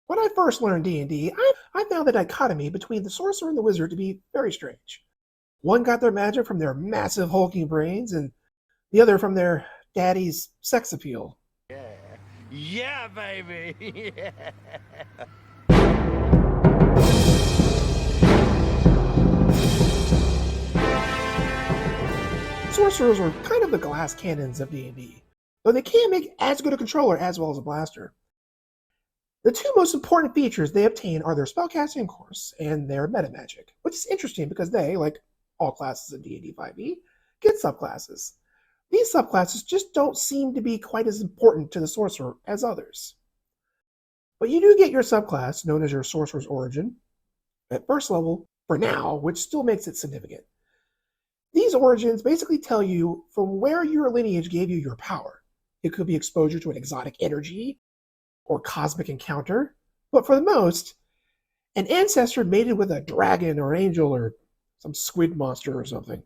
When I first learned D&D, I found the dichotomy between the sorcerer and the wizard to be very strange. One got their magic from their massive hulking brains, and the other from their daddy's sex appeal. Yeah. Yeah, baby. Yeah. Sorcerers are kind of the glass cannons of D&D, though they can make as good a controller as well as a blaster. The two most important features they obtain are their spellcasting, of course, and their meta magic, which is interesting because they, like all classes in D&D 5e, get subclasses. These subclasses just don't seem to be quite as important to the sorcerer as others. But you do get your subclass, known as your sorcerer's origin, at first level for now, which still makes it significant. These origins basically tell you from where your lineage gave you your power. It could be exposure to an exotic energy or cosmic encounter, but for the most, an ancestor mated with a dragon or angel or some squid monster or something.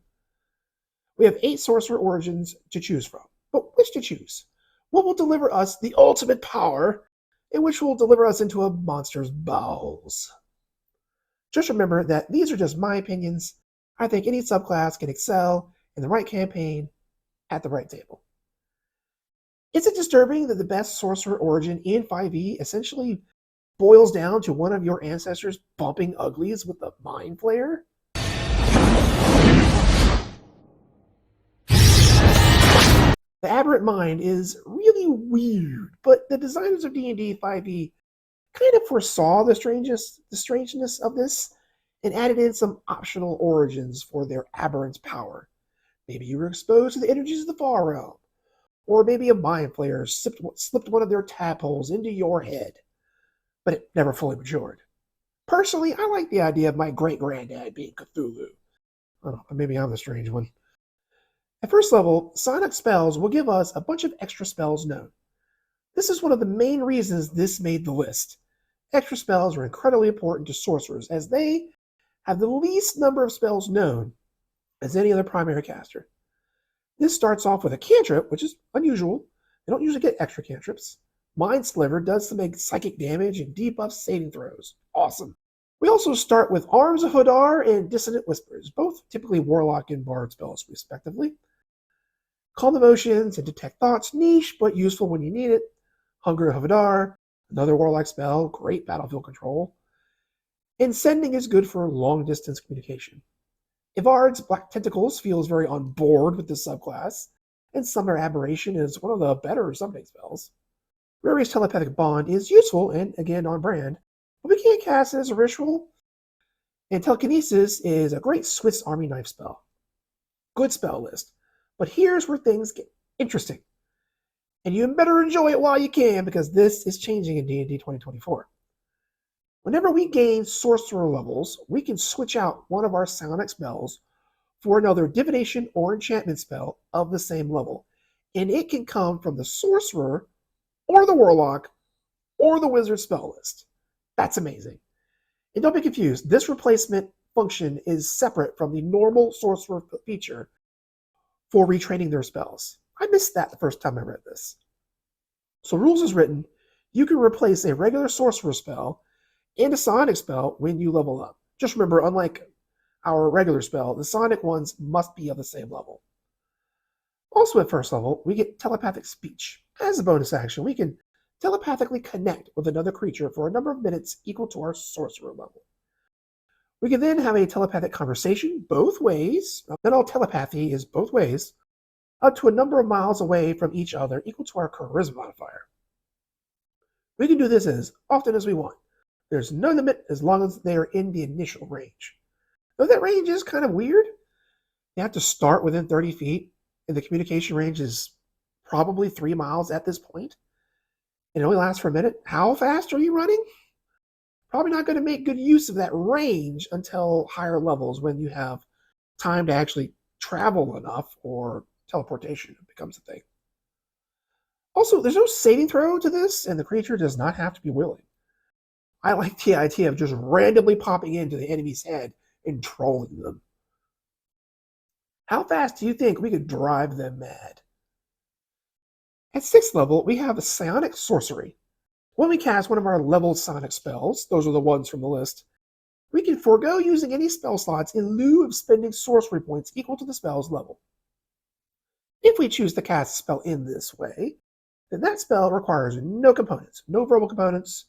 We have 8 sorcerer origins to choose from, but which to choose? What will deliver us the ultimate power, and which will deliver us into a monster's bowels? Just remember that these are just my opinions. I think any subclass can excel in the right campaign at the right table. Is it disturbing that the best sorcerer origin in 5e essentially boils down to one of your ancestors bumping uglies with a mind flare? The Aberrant Mind is really weird, but the designers of D&D 5e kind of foresaw the strangeness of this and added in some optional origins for their aberrant power. Maybe you were exposed to the energies of the far realm, or maybe a mind flayer slipped one of their tadpoles into your head, but it never fully matured. Personally, I like the idea of my great granddad being Cthulhu. I don't know, maybe I'm the strange one. At first level, Sonic spells will give us a bunch of extra spells known. This is one of the main reasons this made the list. Extra spells are incredibly important to sorcerers, as they have the least number of spells known as any other primary caster. This starts off with a cantrip, which is unusual. They don't usually get extra cantrips. Mind Sliver does some big psychic damage and debuffs saving throws. Awesome. We also start with Arms of Hadar and Dissonant Whispers, both typically Warlock and Bard spells, respectively. Calm Emotions and Detect Thoughts, niche but useful when you need it. Hunger of Hadar, another Warlock spell, great battlefield control. And Sending is good for long-distance communication. Ivard's Black Tentacles feels very on board with this subclass, and Summer Aberration is one of the better summoning spells. Rari's Telepathic Bond is useful and, again, on brand, but we can't cast it as a ritual. And Telekinesis is a great Swiss Army knife spell. Good spell list. But here's where things get interesting. And you better enjoy it while you can, because this is changing in D&D 2024. Whenever we gain sorcerer levels, we can switch out one of our psionic spells for another divination or enchantment spell of the same level. And it can come from the sorcerer or the warlock or the wizard spell list. That's amazing. And don't be confused, this replacement function is separate from the normal sorcerer feature for retraining their spells. I missed that the first time I read this. So rules is written, you can replace a regular sorcerer spell and a sonic spell when you level up. Just remember, unlike our regular spell, the sonic ones must be of the same level. Also at first level, we get telepathic speech. As a bonus action, we can telepathically connect with another creature for a number of minutes equal to our sorcerer level. We can then have a telepathic conversation both ways. Not all telepathy is both ways, up to a number of miles away from each other equal to our charisma modifier. We can do this as often as we want. There's no limit as long as they are in the initial range. Though that range is kind of weird. You have to start within 30 feet, and the communication range is probably 3 miles at this point. It only lasts for a minute. How fast are you running? Probably not going to make good use of that range until higher levels when you have time to actually travel enough or teleportation becomes a thing. Also, there's no saving throw to this, and the creature does not have to be willing. I like the idea of just randomly popping into the enemy's head and trolling them. How fast do you think we could drive them mad? At 6th level, we have a Psionic Sorcery. When we cast one of our leveled sonic spells, those are the ones from the list, we can forego using any spell slots in lieu of spending sorcery points equal to the spell's level. If we choose to cast a spell in this way, then that spell requires no components, no verbal components,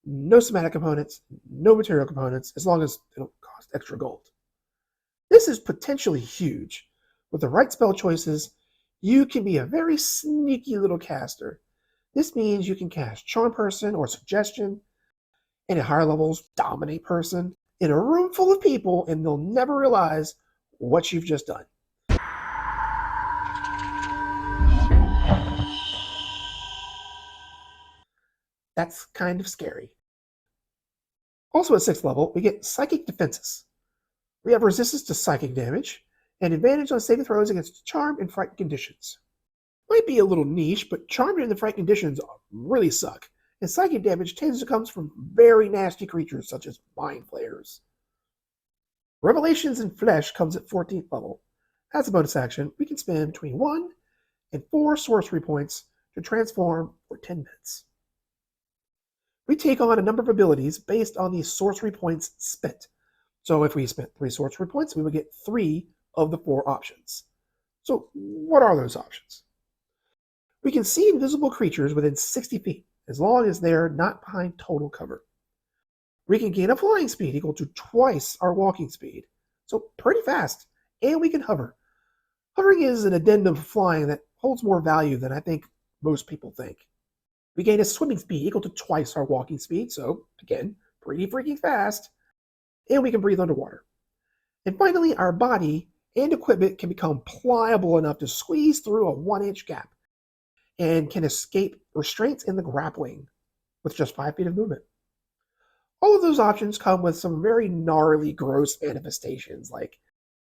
no somatic components, no material components, as long as they don't cost extra gold. This is potentially huge. With the right spell choices, you can be a very sneaky little caster. This means you can cast Charm Person or Suggestion, and at higher levels, Dominate Person, in a room full of people, and they'll never realize what you've just done. That's kind of scary. Also at 6th level, we get Psychic Defenses. We have resistance to psychic damage, and advantage on saving throws against charmed and frightened conditions. Might be a little niche, but charmed and frightened conditions really suck, and psychic damage tends to come from very nasty creatures such as mind flayers. Revelations in Flesh comes at 14th level. As a bonus action, we can spend between 1 and 4 sorcery points to transform for 10 minutes. We take on a number of abilities based on the sorcery points spent. So if we spent 3 sorcery points, we would get 3 of the 4 options. So what are those options? We can see invisible creatures within 60 feet, as long as they're not behind total cover. We can gain a flying speed equal to twice our walking speed, so pretty fast, and we can hover. Hovering is an addendum for flying that holds more value than I think most people think. We gain a swimming speed equal to twice our walking speed, so again, pretty freaking fast, and we can breathe underwater. And finally, our body and equipment can become pliable enough to squeeze through a 1-inch gap and can escape restraints in the grappling with just 5 feet of movement. All of those options come with some very gnarly, gross manifestations like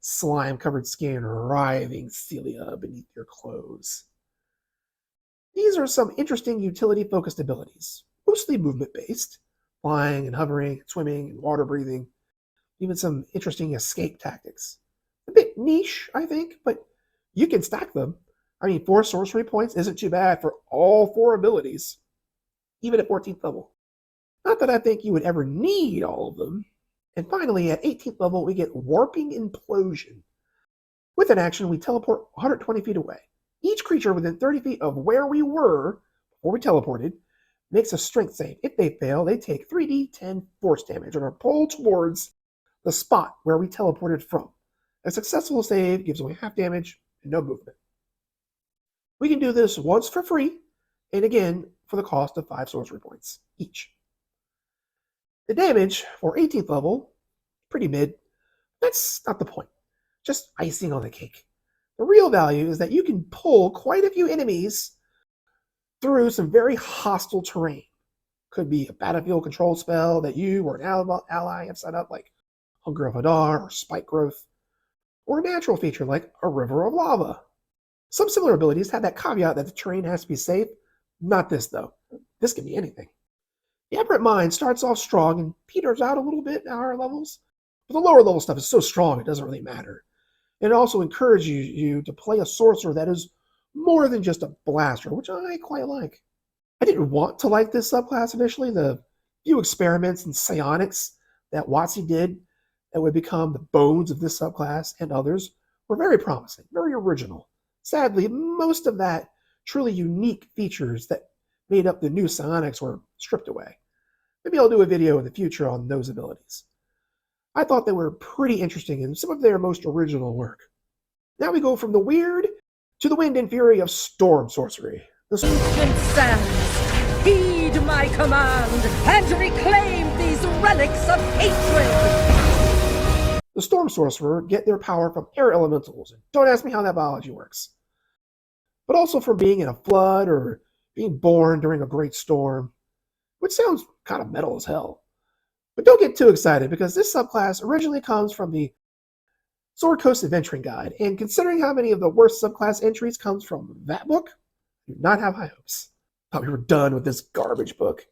slime-covered skin writhing cilia beneath your clothes. These are some interesting utility-focused abilities, mostly movement-based, flying and hovering, swimming and water breathing, even some interesting escape tactics. A bit niche, I think, but you can stack them. I mean, 4 sorcery points isn't too bad for all 4 abilities, even at 14th level. Not that I think you would ever need all of them. And finally, at 18th level, we get Warping Implosion. With an action, we teleport 120 feet away. Each creature within 30 feet of where we were before we teleported makes a strength save. If they fail, they take 3d10 force damage and are pulled towards the spot where we teleported from. A successful save gives away half damage and no movement. We can do this once for free, and again for the cost of 5 sorcery points each. The damage for 18th level, pretty mid. That's not the point. Just icing on the cake. The real value is that you can pull quite a few enemies through some very hostile terrain. Could be a battlefield control spell that you or an ally have set up, like Hunger of Hadar or Spike Growth, or a natural feature like a River of Lava. Some similar abilities have that caveat that the terrain has to be safe. Not this, though. This can be anything. The Aberrant Mind starts off strong and peters out a little bit at higher levels, but the lower level stuff is so strong it doesn't really matter. It also encourages you to play a sorcerer that is more than just a blaster, which I quite like. I didn't want to like this subclass initially. The few experiments in psionics that WotC did that would become the bones of this subclass and others were very promising, very original. Sadly, most of that truly unique features that made up the new psionics were stripped away. Maybe I'll do a video in the future on those abilities. I thought they were pretty interesting in some of their most original work. Now we go from the weird to the wind and fury of storm sorcery. Ancient sands, heed my command and reclaim these relics of hatred! The storm sorcerer get their power from air elementals, and don't ask me how that biology works. But also from being in a flood or being born during a great storm, which sounds kind of metal as hell. But don't get too excited, because this subclass originally comes from the Sword Coast Adventuring Guide, and considering how many of the worst subclass entries comes from that book, I do not have high hopes. Thought we were done with this garbage book.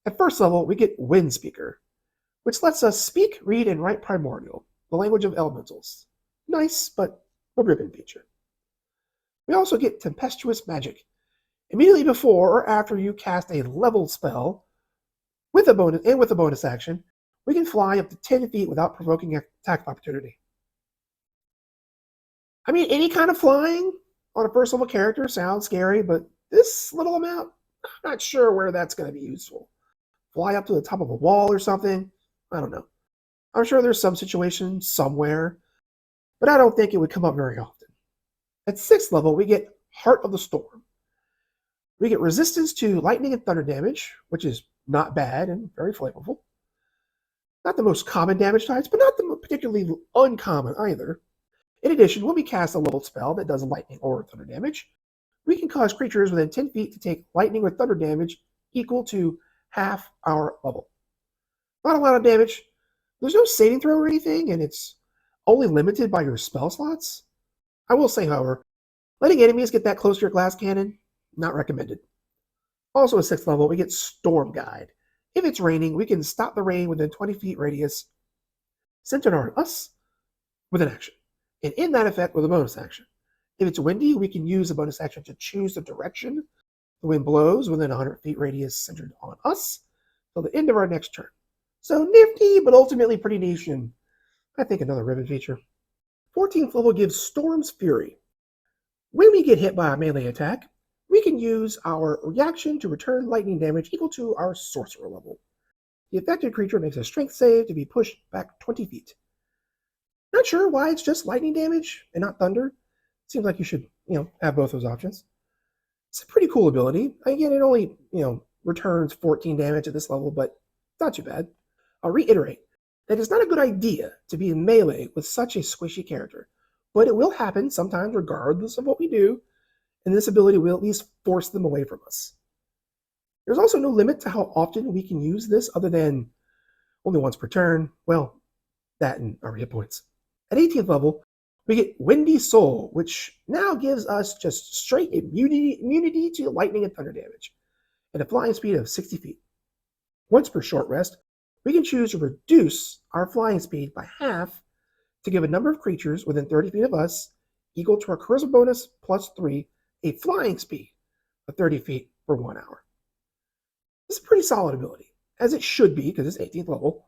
At first level, we get Wind Speaker, which lets us speak, read, and write Primordial, the language of elementals. Nice, but a ribbon feature. We also get Tempestuous Magic, Immediately before or after you cast a leveled spell with a bonus action, we can fly up to 10 feet without provoking attack of opportunity. I mean, any kind of flying on a first level character sounds scary, but this little amount, I'm not sure where that's going to be useful. Fly up to the top of a wall or something? I don't know. I'm sure there's some situation somewhere, but I don't think it would come up very often. At 6th level, we get Heart of the Storm. We get resistance to lightning and thunder damage, which is not bad and very flavorful. Not the most common damage types, but not the particularly uncommon either. In addition, when we cast a leveled spell that does lightning or thunder damage, we can cause creatures within 10 feet to take lightning or thunder damage equal to half our level. Not a lot of damage. There's no saving throw or anything, and it's only limited by your spell slots. I will say, however, letting enemies get that close to your glass cannon, not recommended. Also at 6th level, we get Storm Guide. If it's raining, we can stop the rain within 20 feet radius, centered on us, with an action, and end that effect with a bonus action. If it's windy, we can use a bonus action to choose the direction the wind blows within 100 feet radius centered on us till the end of our next turn. So nifty, but ultimately pretty niche, and I think another ribbon feature. 14th level gives Storm's Fury. When we get hit by a melee attack, we can use our reaction to return lightning damage equal to our Sorcerer level. The affected creature makes a strength save to be pushed back 20 feet. Not sure why it's just lightning damage and not thunder. Seems like you should, have both those options. It's a pretty cool ability. Again, it only, returns 14 damage at this level, but not too bad. I'll reiterate that it's not a good idea to be in melee with such a squishy character, but it will happen sometimes regardless of what we do, and this ability will at least force them away from us. There's also no limit to how often we can use this other than only once per turn. Well, that and our hit points. At 18th level, we get Windy Soul, which now gives us just straight immunity to lightning and thunder damage, at a flying speed of 60 feet. Once per short rest, we can choose to reduce our flying speed by half to give a number of creatures within 30 feet of us equal to our charisma bonus plus 3, a flying speed of 30 feet for 1 hour. This is a pretty solid ability, as it should be because it's 18th level,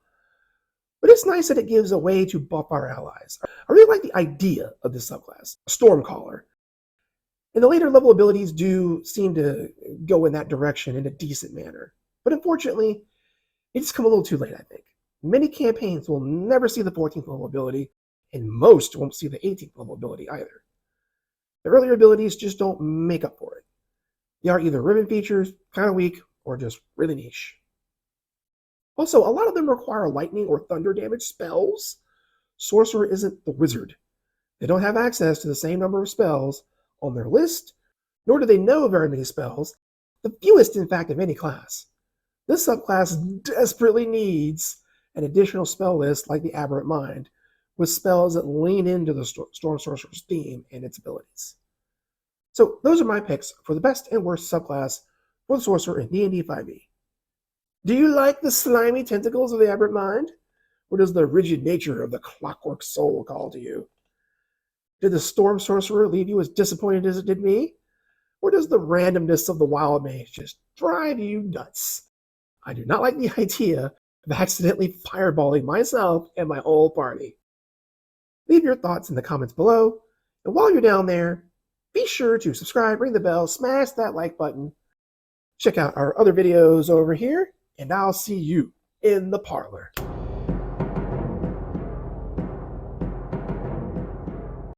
but it's nice that it gives a way to buff our allies. I really like the idea of this subclass, Stormcaller. And the later level abilities do seem to go in that direction in a decent manner. But unfortunately, it's come a little too late, I think. Many campaigns will never see the 14th level ability, and most won't see the 18th level ability either. The earlier abilities just don't make up for it. They are either ribbon features, kind of weak, or just really niche. Also, a lot of them require lightning or thunder damage spells. Sorcerer isn't the wizard. They don't have access to the same number of spells on their list, nor do they know very many spells, the fewest, in fact, of any class. This subclass desperately needs an additional spell list like the Aberrant Mind, with spells that lean into the Storm Sorcerer's theme and its abilities. So those are my picks for the best and worst subclass for the Sorcerer in D&D 5e. Do you like the slimy tentacles of the Aberrant Mind? Or does the rigid nature of the clockwork soul call to you? Did the Storm Sorcerer leave you as disappointed as it did me? Or does the randomness of the wild mage just drive you nuts? I do not like the idea of accidentally fireballing myself and my whole party. Leave your thoughts in the comments below, and while you're down there, be sure to subscribe, ring the bell, smash that like button. Check out our other videos over here, and I'll see you in the parlor.